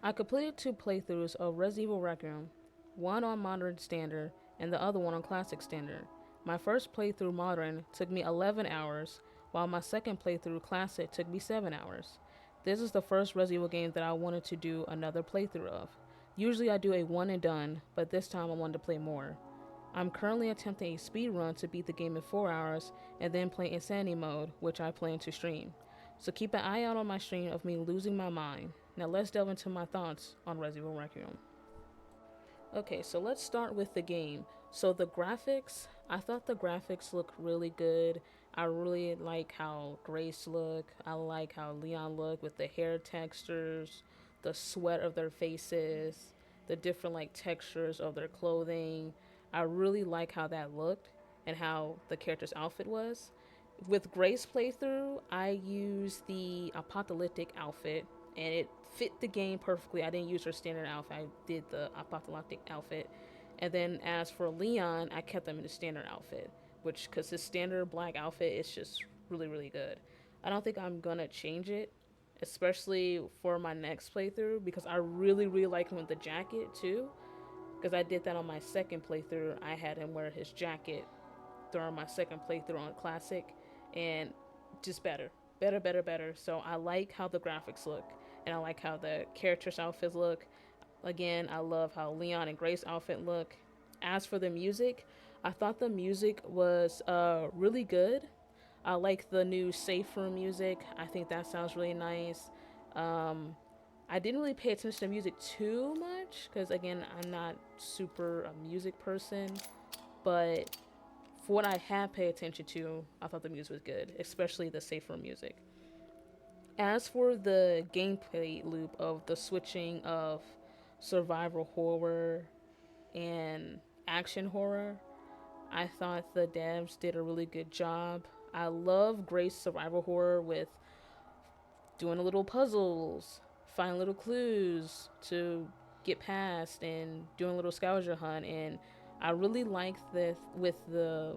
I completed two playthroughs of Resident Evil Requiem, one on Modern Standard and the other one on Classic Standard. My first playthrough Modern took me 11 hours, while my second playthrough Classic took me 7 hours. This is the first Resident Evil game that I wanted to do another playthrough of. Usually I do a one and done, but this time I wanted to play more. I'm currently attempting a speed run to beat the game in 4 hours and then play Insanity Mode, which I plan to stream. So keep an eye out on my stream of me losing my mind. Now let's delve into my thoughts on Resident Evil Requiem. Okay, so let's start with the game. So the graphics, I thought the graphics looked really good. I really like how Grace look. I like how Leon look with the hair textures, the sweat of their faces, the different like textures of their clothing. I really like how that looked and how the character's outfit was. With Grace playthrough, I used the apocalyptic outfit and it fit the game perfectly. I didn't use her standard outfit. I did the apocalyptic outfit. And then as for Leon, I kept him in the standard outfit, which because his standard black outfit is just really really good. I don't think I'm gonna change it, especially for my next playthrough because I really really like him with the jacket too. Because I did that on my second playthrough. I had him wear his jacket during my second playthrough on classic, and just better. So I like how the graphics look, and I like how the characters' outfits look. Again, I love how Leon and Grace outfit look. As for the music, I thought the music was really good. I like the new safe room music. I think that sounds really nice. Um, I didn't really pay attention to music too much because again, I'm not super a music person, but for what I had paid attention to, I thought the music was good, especially the safe room music. As for the gameplay loop of the switching of survival horror and action horror, I thought the devs did a really good job. I love Grace survival horror with doing a little puzzles, finding little clues to get past, and doing a little scavenger hunt. And I really liked this with the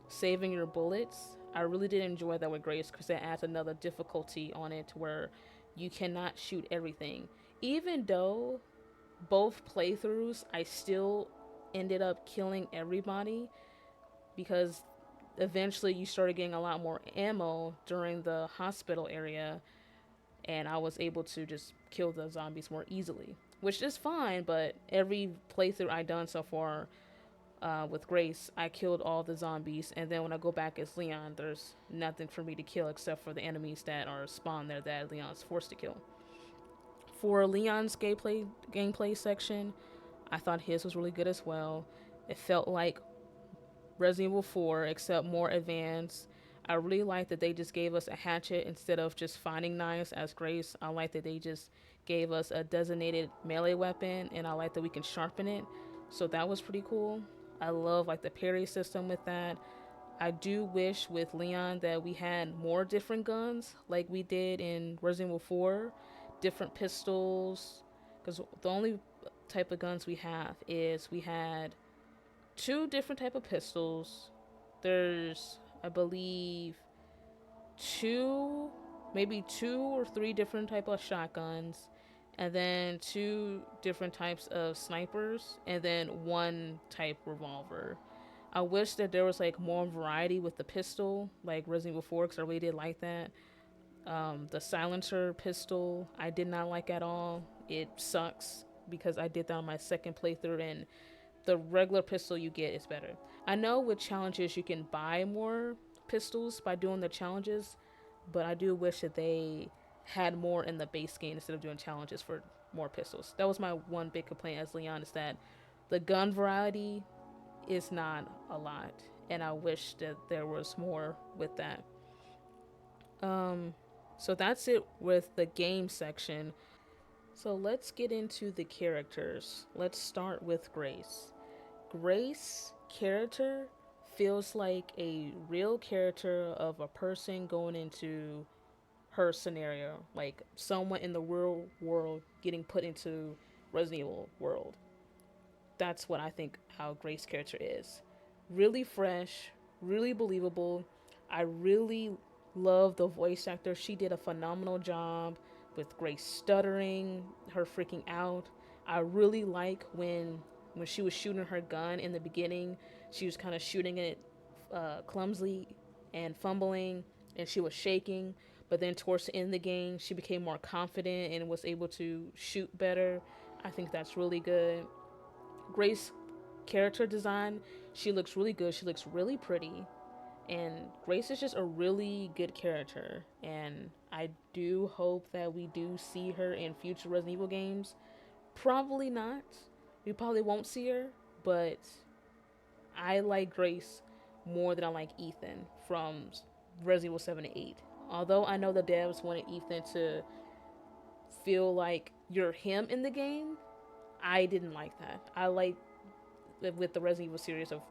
saving your bullets. I really did enjoy that with Grace because it adds another difficulty on it where you cannot shoot everything. Even though both playthroughs, I still ended up killing everybody because eventually you started getting a lot more ammo during the hospital area, and I was able to just kill the zombies more easily, which is fine. But every playthrough I've done so far, with Grace, I killed all the zombies, and then when I go back as Leon, there's nothing for me to kill except for the enemies that are spawned there that Leon's forced to kill. For Leon's gameplay section, I thought his was really good as well. It felt like Resident Evil 4, except more advanced. I really like that they just gave us a hatchet instead of just finding knives as Grace. I like that they just gave us a designated melee weapon, and I like that we can sharpen it. So that was pretty cool. I love like the parry system with that. I do wish with Leon that we had more different guns like we did in Resident Evil 4, different pistols. Because the only type of guns we have is we had two different type of pistols. There's, I believe, two, maybe two or three different type of shotguns, and then two different types of snipers, and then one type revolver. I wish that there was like more variety with the pistol, like Resident Evil 4, because I really did like that. The silencer pistol, I did not like at all. It sucks because I did that on my second playthrough, and the regular pistol you get is better. I know with challenges you can buy more pistols by doing the challenges, but I do wish that they had more in the base game instead of doing challenges for more pistols. That was my one big complaint as Leon, is that the gun variety is not a lot, and I wish that there was more with that. Um, so that's it with the game section. So let's get into the characters. Let's start with Grace. Grace character feels like a real character of a person going into her scenario, like someone in the real world getting put into Resident Evil world. That's what I think how Grace character is. Really fresh, really believable. I really love the voice actor. She did a phenomenal job with Grace stuttering, her freaking out. I really like when she was shooting her gun in the beginning, she was kind of shooting it clumsily and fumbling, and she was shaking. But then towards the end of the game, she became more confident and was able to shoot better. I think that's really good. Grace character design, she looks really good. She looks really pretty. And Grace is just a really good character. And I do hope that we do see her in future Resident Evil games. Probably not. We probably won't see her, but I like Grace more than I like Ethan from Resident Evil 7 and 8. Although I know the devs wanted Ethan to feel like you're him in the game, I didn't like that. I like with the Resident Evil series of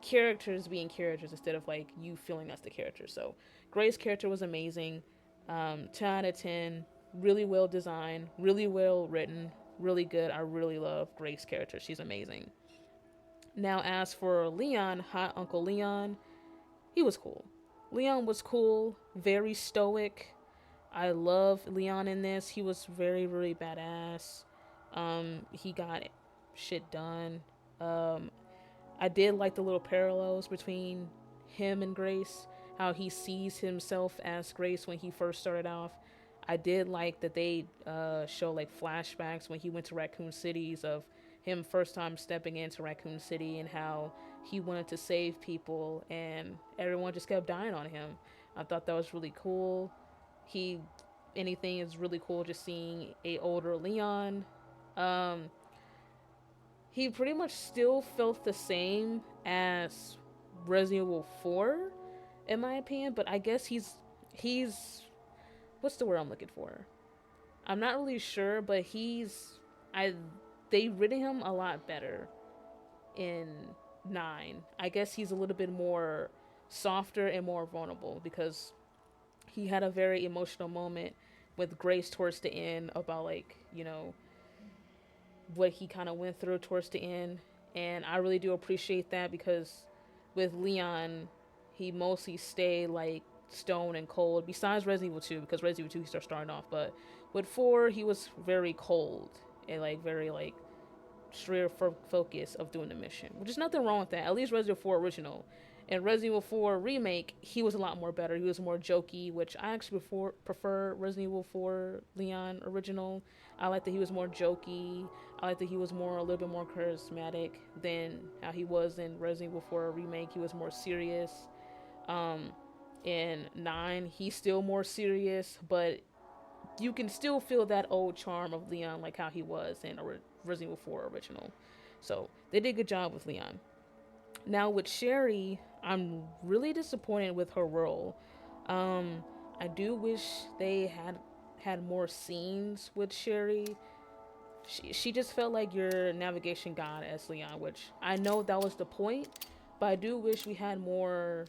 characters being characters instead of like you feeling that's the character. So Grace's character was amazing. 10 out of 10. Really well designed, really well written, really good. I really love Grace's character. She's amazing. Now, as for Leon, Hot Uncle Leon, he was cool. Leon was cool, very stoic. I love Leon in this. He was very, very badass. He got shit done. Um, I did like the little parallels between him and Grace, how he sees himself as Grace when he first started off. I did like that they show like flashbacks when he went to Raccoon Cities of him first time stepping into Raccoon City and how he wanted to save people and everyone just kept dying on him. I thought that was really cool. He anything is really cool just seeing a older Leon. Um, he pretty much still felt the same as Resident Evil 4 in my opinion, but I guess he's what's the word I'm looking for? I'm not really sure, but I they written him a lot better in 9. I guess he's a little bit more softer and more vulnerable because he had a very emotional moment with Grace towards the end about like, what he kind of went through towards the end. And I really do appreciate that because with Leon, he mostly stayed like stone and cold. Besides Resident Evil 2, because Resident Evil 2 he started starting off, but with 4 he was very cold and like very like straight focus of doing the mission, which is nothing wrong with that. At least Resident Evil 4 original. And Resident Evil 4 remake, he was a lot more better. He was more jokey, which I actually prefer Resident Evil 4 Leon original. I like that he was more jokey. I like that he was more a little bit more charismatic than how he was in Resident Evil 4 remake. He was more serious. In 9, he's still more serious, but you can still feel that old charm of Leon, like how he was in Resident Evil 4 original. So they did a good job with Leon. Now with Sherry, I'm really disappointed with her role. I do wish they had more scenes with Sherry. She just felt like your navigation god as Leon, which I know that was the point, but I do wish we had more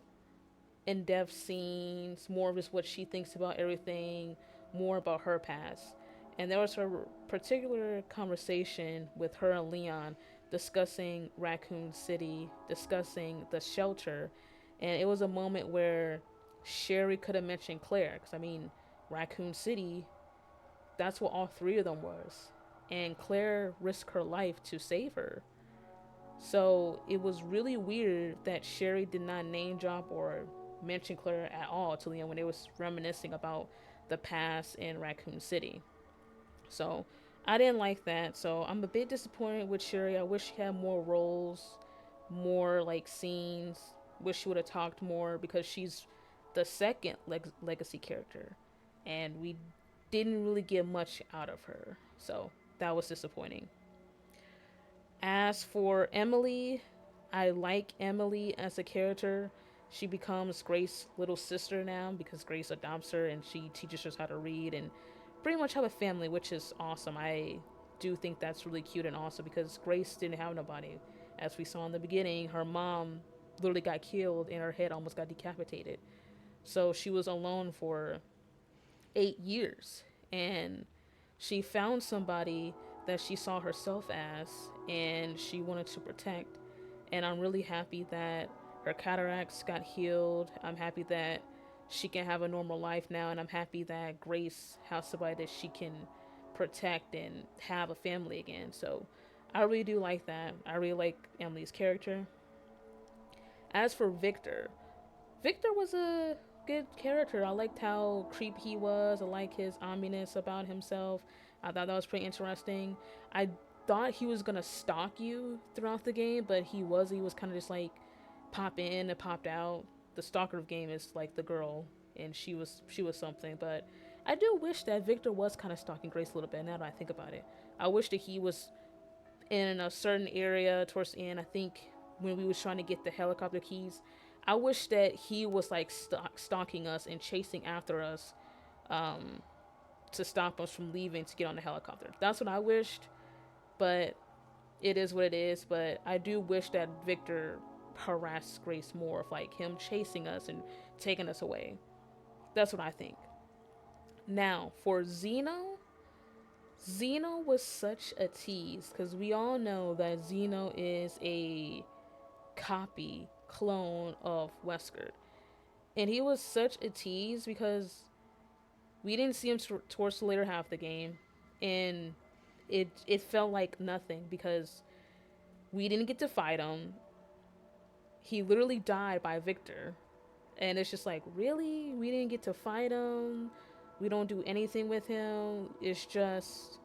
in-depth scenes, more of just what she thinks about everything, more about her past. And there was a particular conversation with her and Leon discussing Raccoon City, discussing the shelter, and it was a moment where Sherry could have mentioned Claire, because I mean, Raccoon City, that's what all 3 of them was, and Claire risked her life to save her. So it was really weird that Sherry did not name drop or mention Claire at all to Leon when they was reminiscing about the past in Raccoon City. So I didn't like that. So I'm a bit disappointed with Sherry. I wish she had more roles, more like scenes. Wish she would have talked more because she's the second legacy character, and we didn't really get much out of her. So that was disappointing. As for Emily, I like Emily as a character. She becomes Grace's little sister now because Grace adopts her and she teaches us how to read and pretty much have a family, which is awesome. I do think that's really cute and awesome because Grace didn't have nobody. As we saw in the beginning, her mom literally got killed and her head almost got decapitated. So she was alone for 8 years and she found somebody that she saw herself as and she wanted to protect. And I'm really happy that her cataracts got healed. I'm happy that she can have a normal life now, and I'm happy that Grace has somebody that she can protect and have a family again. So I really do like that. I really like Emily's character. As for Victor, Victor was a good character. I liked how creepy he was. I like his ominous about himself. I thought that was pretty interesting. I thought he was gonna stalk you throughout the game, but he was. He was kind of just like pop in and popped out. The stalker of game is like the girl, and she was something. But I do wish that Victor was kind of stalking Grace a little bit. Now that I think about it, I wish that he was in a certain area towards the end. I think when we was trying to get the helicopter keys, I wish that he was like stalking us and chasing after us, um, to stop us from leaving to get on the helicopter. That's what I wished, but it is what it is. But I do wish that Victor harassed Grace more, of like him chasing us and taking us away. That's what I think. Now for Zeno was such a tease because we all know that Zeno is a copy clone of Wesker, and he was such a tease because we didn't see him towards the later half of the game, and it felt like nothing because we didn't get to fight him. He literally died by Victor, and it's just like, really, we didn't get to fight him. We don't do anything with him. It's just,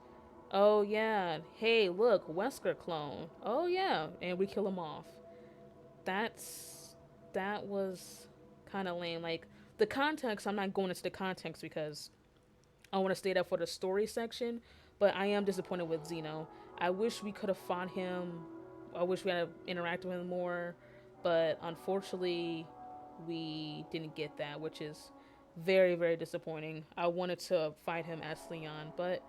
oh yeah, hey look, Wesker clone. Oh yeah, and we kill him off. That was kind of lame. Like the context, I'm not going into the context because I want to stay there for the story section, but I am disappointed with Zeno. I wish we could have fought him. I wish we had interacted with him more, but unfortunately, we didn't get that, which is very, very disappointing. I wanted to fight him as Leon, but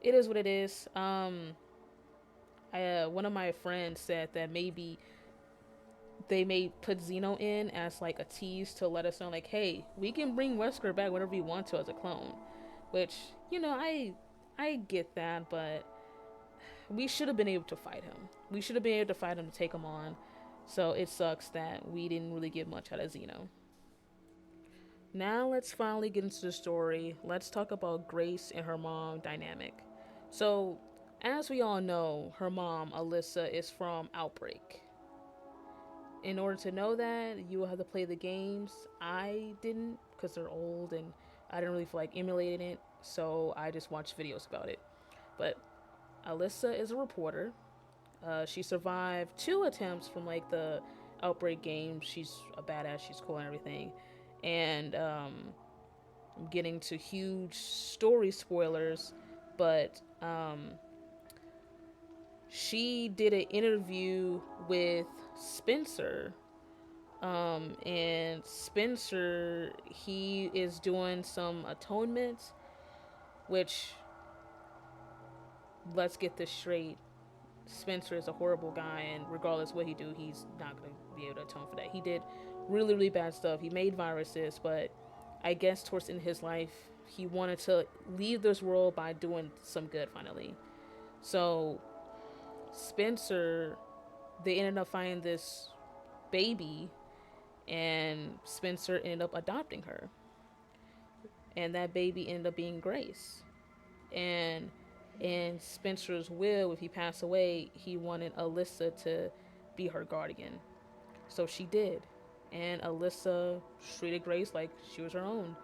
it is what it is. One of my friends said that maybe they may put Zeno in as like a tease to let us know, like, hey, we can bring Wesker back whenever we want to as a clone. Which, I get that, but we should have been able to fight him. We should have been able to fight him to take him on. So it sucks that we didn't really get much out of Zeno. Now let's finally get into the story. Let's talk about Grace and her mom dynamic. So, as we all know, her mom, Alyssa, is from Outbreak. In order to know that, you will have to play the games. I didn't, because they're old and I didn't really feel like emulating it, so I just watched videos about it. But Alyssa is a reporter. She survived 2 attempts from like the Outbreak game. She's a badass, she's cool and everything. And I'm getting to huge story spoilers, but she did an interview with Spencer, and Spencer, he is doing some atonement, which, let's get this straight, Spencer is a horrible guy, and regardless what he do, he's not going to be able to atone for that. He did really, really bad stuff. He made viruses, but I guess towards the end of his life, he wanted to leave this world by doing some good finally. So Spencer, they ended up finding this baby, and Spencer ended up adopting her, and that baby ended up being Grace. And in Spencer's will, if he passed away, he wanted Alyssa to be her guardian, so she did, and Alyssa treated Grace like she was her own.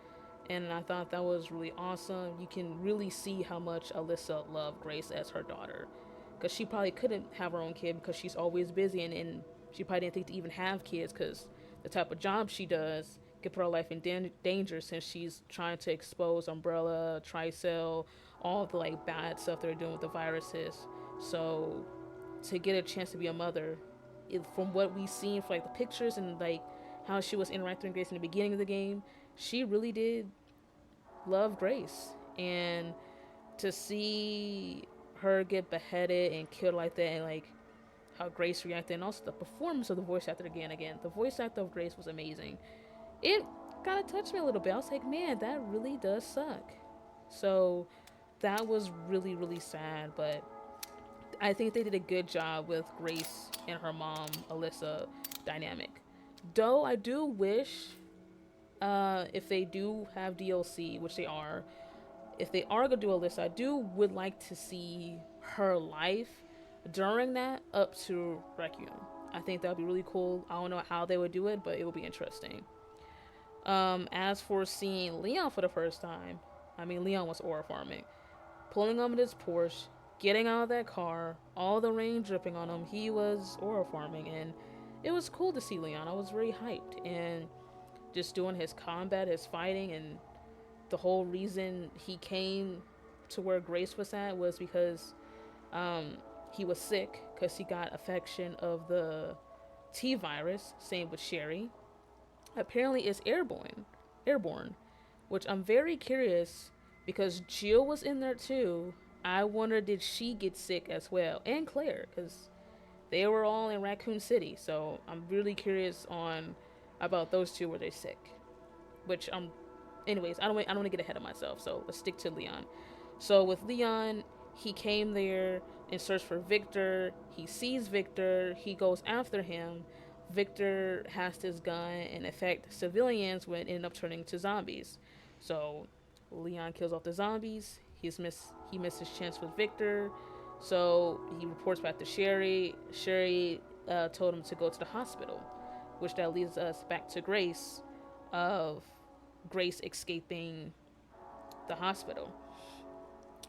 And I thought that was really awesome. You can really see how much Alyssa loved Grace as her daughter, because she probably couldn't have her own kid because she's always busy, and she probably didn't think to even have kids because the type of job she does could put her life in danger, since she's trying to expose Umbrella, Tricell, all the like bad stuff they're doing with the viruses. So to get a chance to be a mother, from what we've seen for like the pictures and like how she was interacting with Grace in the beginning of the game, she really did love Grace. And to see her get beheaded and killed like that, and like how Grace reacted, and also the performance of the voice actor again. The voice actor of Grace was amazing. It kind of touched me a little bit. I was like, man, that really does suck. So that was really, really sad, but I think they did a good job with Grace and her mom, Alyssa, dynamic. Though I do wish If they do have DLC, which they are, if they are gonna do a list, I do would like to see her life during that up to Requiem. I think that would be really cool. I don't know how they would do it, but it would be interesting. As for seeing Leon for the first time, I mean, Leon was aura farming. Pulling up in his Porsche, getting out of that car, all the rain dripping on him, he was aura farming, and it was cool to see Leon. I was very hyped, and just doing his combat, his fighting, and the whole reason he came to where Grace was at was because he was sick because he got affection of the T virus. Same with Sherry. Apparently, it's airborne, which I'm very curious because Jill was in there too. I wonder did she get sick as well, and Claire, because they were all in Raccoon City. So I'm really curious on about those two. Were they sick? Which anyways, I don't want to get ahead of myself. So let's stick to Leon. So with Leon, he came there and searched for Victor. He sees Victor. He goes after him. Victor has his gun and affect civilians when it end up turning to zombies. So Leon kills off the zombies. He missed his chance with Victor. So he reports back to Sherry. Sherry told him to go to the hospital, which that leads us back to Grace, of Grace escaping the hospital.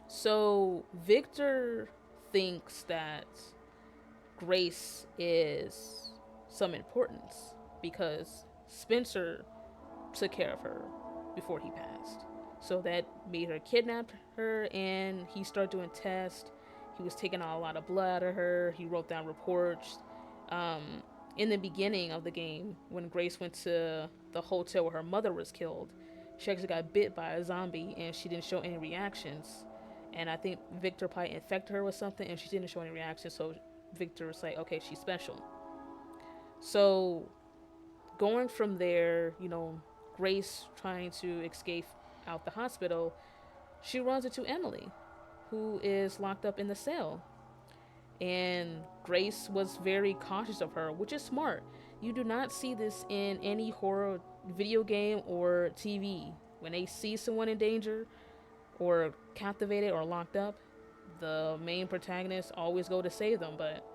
So Victor thinks that Grace is some importance because Spencer took care of her before he passed. So that made her kidnap her, and he started doing tests. He was taking out a lot of blood out of her. He wrote down reports. In the beginning of the game, when Grace went to the hotel where her mother was killed, she actually got bit by a zombie, and she didn't show any reactions. And I think Victor probably infected her with something, and she didn't show any reactions, so Victor was like, okay, she's special. So going from there, Grace trying to escape out the hospital, she runs into Emily, who is locked up in the cell. And Grace was very cautious of her, which is smart. You do not see this in any horror video game or TV. When they see someone in danger or captivated or locked up, the main protagonists always go to save them. But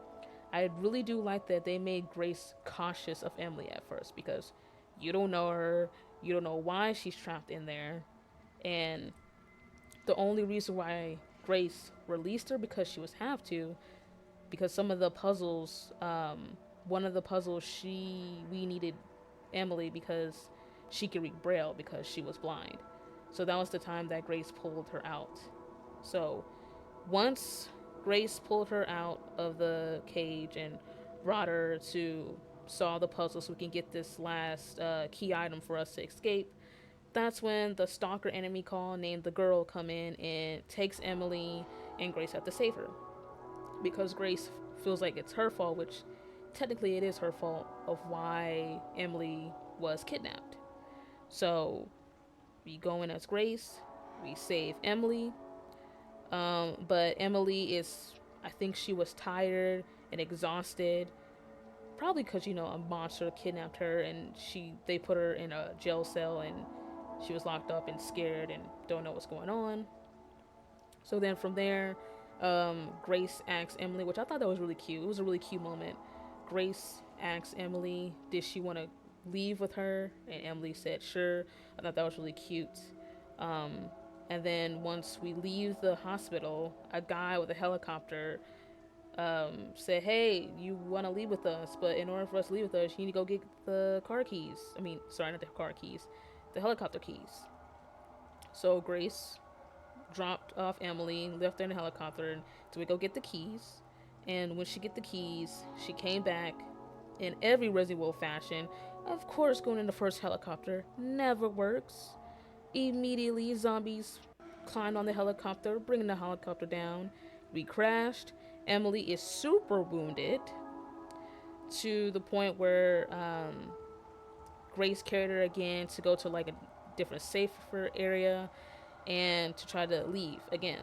I really do like that they made Grace cautious of Emily at first, because you don't know her, you don't know why she's trapped in there, and the only reason why Grace released her because she was because some of the puzzles, one of the puzzles we needed Emily because she could read Braille because she was blind. So that was the time that Grace pulled her out. So once Grace pulled her out of the cage and brought her to solve the puzzle so we can get this last key item for us to escape, that's when the stalker enemy call named the girl come in and takes Emily, and Grace have to save her. Because Grace feels like it's her fault, which technically it is her fault, of why Emily was kidnapped. So we go in as Grace, we save Emily, but Emily I think she was tired and exhausted, probably because a monster kidnapped her, and they put her in a jail cell, and she was locked up and scared and don't know what's going on. So then from there, Grace asks Emily, which I thought that was really cute. It was a really cute moment. Grace asks Emily, did she want to leave with her? And Emily said, sure. I thought that was really cute. And then once we leave the hospital, a guy with a helicopter said, hey, you want to leave with us, but in order for us to leave with us, you need to go get the car keys. Not the car keys, the helicopter keys. So Grace dropped off Emily, left her in a helicopter, so we go get the keys. And when she get the keys, she came back in every Resident Evil fashion. Of course, going in the first helicopter never works. Immediately, zombies climbed on the helicopter, bringing the helicopter down. We crashed. Emily is super wounded to the point where Grace carried her again to go to like a different safer area and to try to leave again.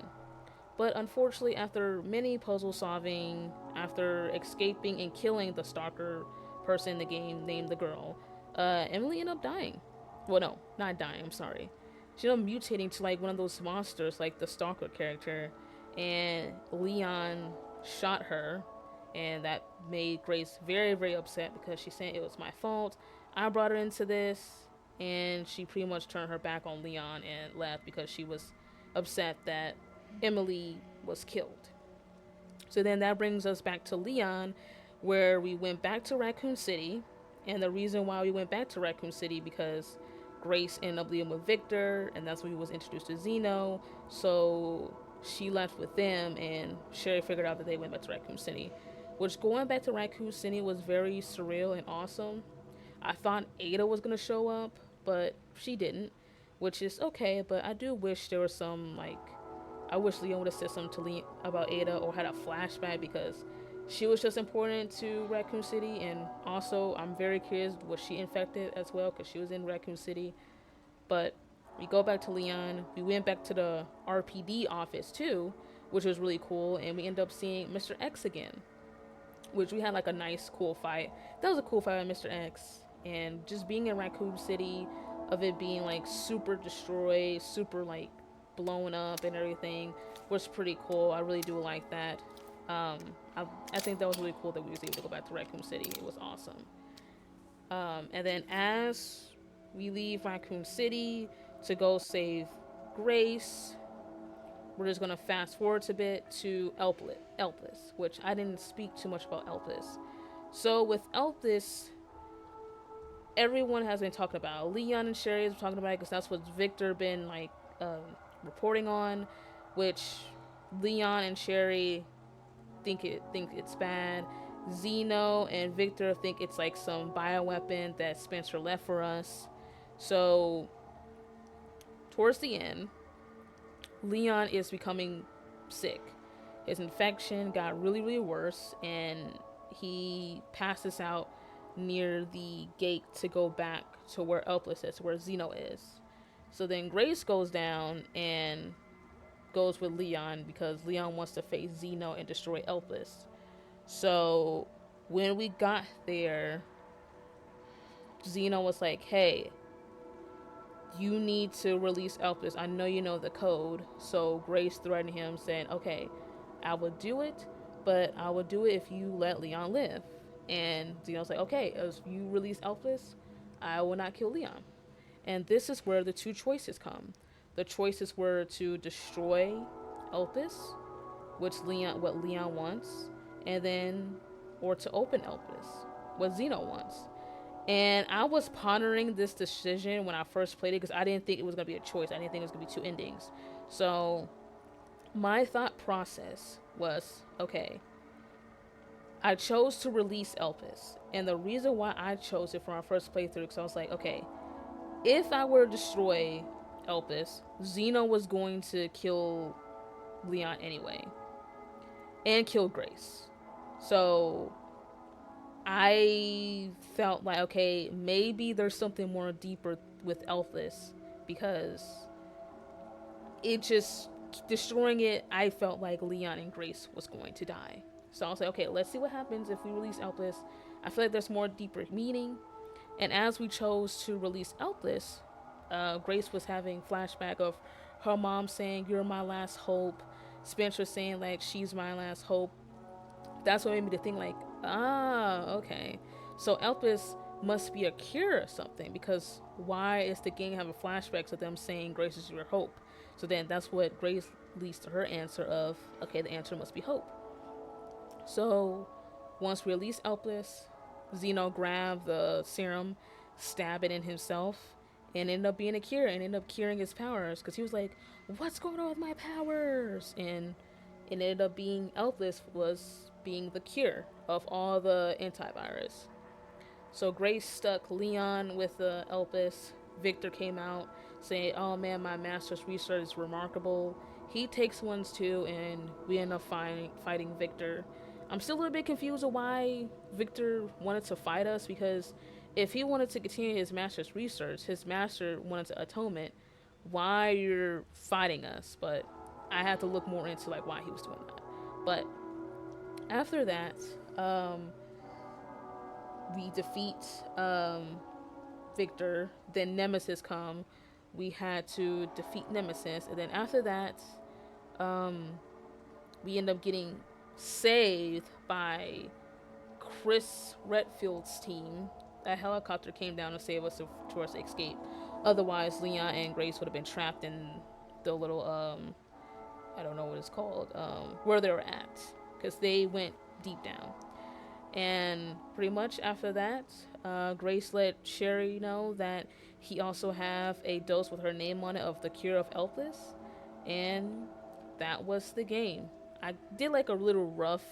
But unfortunately, after many puzzle solving, after escaping and killing the stalker person in the game named the girl, Emily ended up dying. Well, no, not dying. I'm sorry. She ended up mutating to like one of those monsters, like the Stalker character, and Leon shot her, and that made Grace very, very upset because she said it was my fault. I brought her into this, and she pretty much turned her back on Leon and left because she was upset that Emily was killed. So then that brings us back to Leon, where we went back to Raccoon City. And the reason why we went back to Raccoon City because Grace ended up leaving with Victor, and that's when he was introduced to Zeno. So she left with them, and Sherry figured out that they went back to Raccoon City. Which going back to Raccoon City was very surreal and awesome. I thought Ada was gonna show up, but she didn't, which is okay. But I do wish there was some like I wish Leon would have said something to Leon about Ada or had a flashback because she was just important to Raccoon City. And also, I'm very curious, was she infected as well because she was in Raccoon City. But we go back to Leon. We went back to the RPD office too, which was really cool. And we end up seeing Mr. X again, which we had like a nice, cool fight. That was a cool fight with Mr. X. And just being in Raccoon City, of it being like super destroyed, super like blown up and everything was pretty cool. I really do like that. Um, I think that was really cool that we was able to go back to Raccoon City. It was awesome. And then as we leave Raccoon City to go save Grace, we're just gonna fast forward a bit to Elpis, which I didn't speak too much about Elpis. So with Elpis, everyone has been talking about. Leon and Sherry is talking about it because that's what Victor been like reporting on, which Leon and Sherry think it's bad. Zeno and Victor think it's like some bioweapon that Spencer left for us. So towards the end, Leon is becoming sick. His infection got really, really worse, and he passes out near the gate to go back to where Elpis is, where Zeno is. So then Grace goes down and goes with Leon because Leon wants to face Zeno and destroy Elpis. So when we got there, Zeno was like, hey, you need to release Elpis. I know you know the code. So Grace threatened him, saying, okay, I will do it, but I will do it if you let Leon live. And Zeno's like, okay, if you release Elpis, I will not kill Leon. And this is where the two choices come. The choices were to destroy Elpis, what Leon wants, and then, or to open Elpis, what Zeno wants. And I was pondering this decision when I first played it because I didn't think it was going to be a choice. I didn't think it was going to be two endings. So my thought process was, okay, I chose to release Elpis. And the reason why I chose it for my first playthrough, because I was like, okay, if I were to destroy Elpis, Zeno was going to kill Leon anyway. And kill Grace. So I felt like, okay, maybe there's something more deeper with Elpis because it just, destroying it, I felt like Leon and Grace was going to die. So I was like, okay, let's see what happens if we release Elpis. I feel like there's more deeper meaning. And as we chose to release Elpis, Grace was having flashback of her mom saying, you're my last hope. Spencer saying, like, she's my last hope. That's what made me to think, like, okay. So Elpis must be a cure or something, because why is the game having flashbacks of them saying Grace is your hope? So then that's what Grace leads to her answer of, okay, the answer must be hope. So once we release Elpis, Zeno grabbed the serum, stab it in himself, and ended up being a cure, and ended up curing his powers, because he was like, what's going on with my powers? And it ended up being Elpis was being the cure of all the antivirus. So Grace stuck Leon with the Elpis. Victor came out saying, oh man, my master's research is remarkable. He takes ones too, and we end up fighting Victor. I'm still a little bit confused of why Victor wanted to fight us, because if he wanted to continue his master's research, his master wanted to atonement, why you're fighting us? But I had to look more into like why he was doing that. But after that, we defeat Victor. Then Nemesis come. We had to defeat Nemesis, and then after that, um, we end up getting saved by Chris Redfield's team. A helicopter came down to save us to us escape. Otherwise, Leon and Grace would have been trapped in the little I don't know what it's called where they were at because they went deep down. And pretty much after that, Grace let Sherry know that he also have a dose with her name on it of the cure of Elpis, and that was the game. I did like a little rough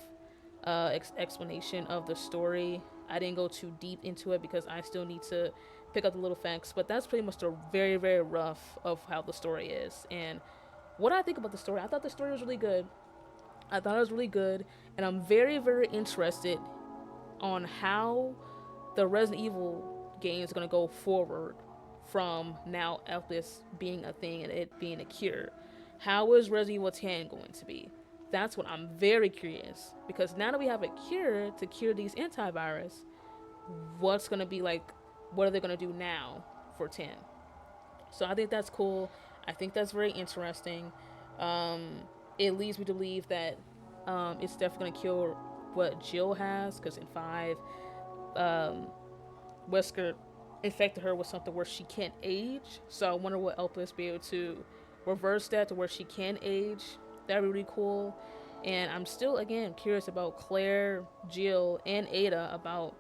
explanation of the story. I didn't go too deep into it because I still need to pick up the little facts, but that's pretty much the very, very rough of how the story is. And what I think about the story, I thought the story was really good. I thought it was really good, and I'm very, very interested on how the Resident Evil game is going to go forward from now Elpis being a thing and it being a cure. How is Resident Evil 10 going to be? That's what I'm very curious, because now that we have a cure to cure these antivirus, what's going to be like, what are they going to do now for 10? So I think that's cool. I think that's very interesting. It leads me to believe that it's definitely going to kill what Jill has, because in 5, Wesker infected her with something where she can't age. So I wonder what Elpis be able to reverse that to where she can age. That'd be really cool. And I'm still, again, curious about Claire, Jill, and Ada, about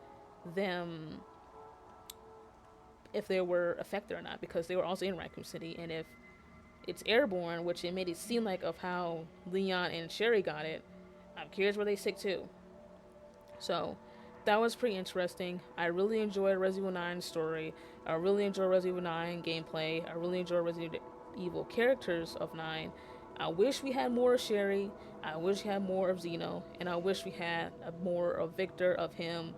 them, if they were affected or not, because they were also in Raccoon City. And if it's airborne, which it made it seem like of how Leon and Sherry got it, I'm curious where they sick too. So that was pretty interesting. I really enjoyed Resident Evil 9's story. I really enjoyed Resident Evil 9 gameplay. I really enjoyed Resident Evil characters of 9. I wish we had more of Sherry. I wish we had more of Xeno. And I wish we had more of Victor, of him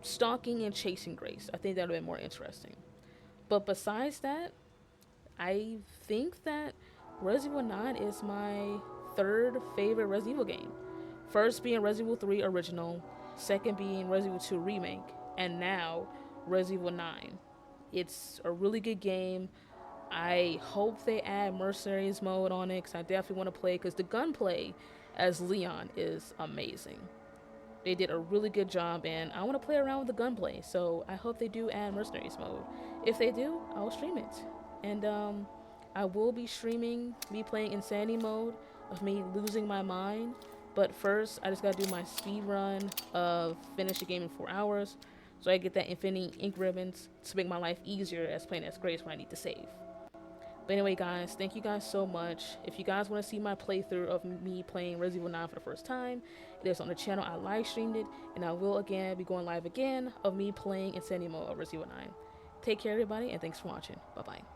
stalking and chasing Grace. I think that would have been more interesting. But besides that, I think that Resident Evil 9 is my third favorite Resident Evil game. First being Resident Evil 3 original, second being Resident Evil 2 remake, and now Resident Evil 9. It's a really good game. I hope they add Mercenaries mode on it, because I definitely want to play, because the gunplay as Leon is amazing. They did a really good job, and I want to play around with the gunplay, so I hope they do add Mercenaries mode. If they do, I'll stream it. And I will be streaming me playing Insanity mode of me losing my mind. But first, I just gotta do my speed run of finish the game in 4 hours, so I get that Infinity Ink Ribbons to make my life easier as playing as Grace when I need to save. But anyway, guys, thank you guys so much. If you guys want to see my playthrough of me playing Resident Evil 9 for the first time, it is on the channel. I live streamed it, and I will again be going live again of me playing Insanity mode of Resident Evil 9. Take care, everybody, and thanks for watching. Bye-bye.